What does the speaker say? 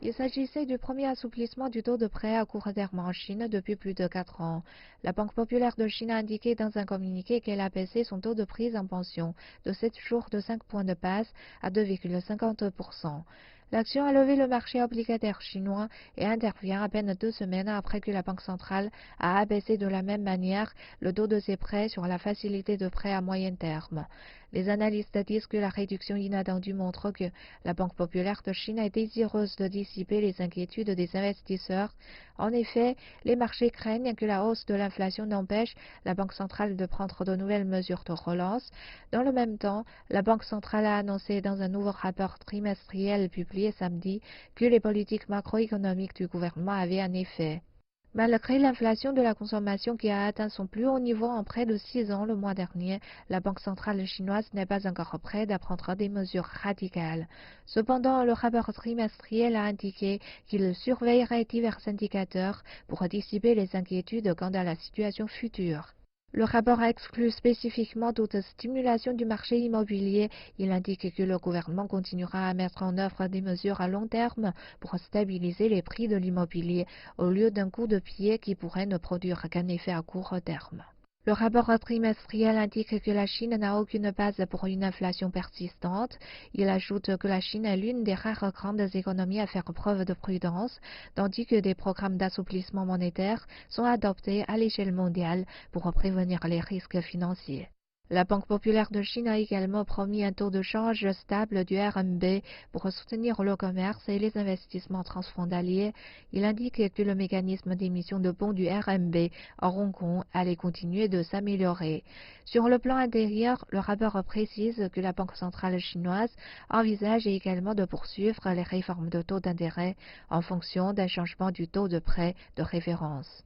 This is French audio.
Il s'agissait du premier assouplissement du taux de prêt à court terme en Chine depuis plus de 4 ans. La Banque populaire de Chine a indiqué dans un communiqué qu'elle a baissé son taux de prise en pension de 7 jours de 5 points de base à 2,50%. L'action a levé le marché obligataire chinois et intervient à peine 2 semaines après que la Banque centrale a abaissé de la même manière le taux de ses prêts sur la facilité de prêt à moyen terme. Les analystes disent que la réduction inattendue montre que la Banque populaire de Chine est désireuse de dissiper les inquiétudes des investisseurs. En effet, les marchés craignent que la hausse de l'inflation n'empêche la Banque centrale de prendre de nouvelles mesures de relance. Dans le même temps, la Banque centrale a annoncé dans un nouveau rapport trimestriel publié samedi que les politiques macroéconomiques du gouvernement avaient un effet. Malgré l'inflation de la consommation qui a atteint son plus haut niveau en près de 6 ans le mois dernier, la Banque centrale chinoise n'est pas encore prête à prendre des mesures radicales. Cependant, le rapport trimestriel a indiqué qu'il surveillerait divers indicateurs pour dissiper les inquiétudes quant à la situation future. Le rapport exclut spécifiquement toute stimulation du marché immobilier. Il indique que le gouvernement continuera à mettre en œuvre des mesures à long terme pour stabiliser les prix de l'immobilier au lieu d'un coup de pied qui pourrait ne produire qu'un effet à court terme. Le rapport trimestriel indique que la Chine n'a aucune base pour une inflation persistante. Il ajoute que la Chine est l'une des rares grandes économies à faire preuve de prudence, tandis que des programmes d'assouplissement monétaire sont adoptés à l'échelle mondiale pour prévenir les risques financiers. La Banque populaire de Chine a également promis un taux de change stable du RMB pour soutenir le commerce et les investissements transfrontaliers. Il indique que le mécanisme d'émission de bons du RMB à Hong Kong allait continuer de s'améliorer. Sur le plan intérieur, le rapport précise que la Banque centrale chinoise envisage également de poursuivre les réformes de taux d'intérêt en fonction d'un changement du taux de prêt de référence.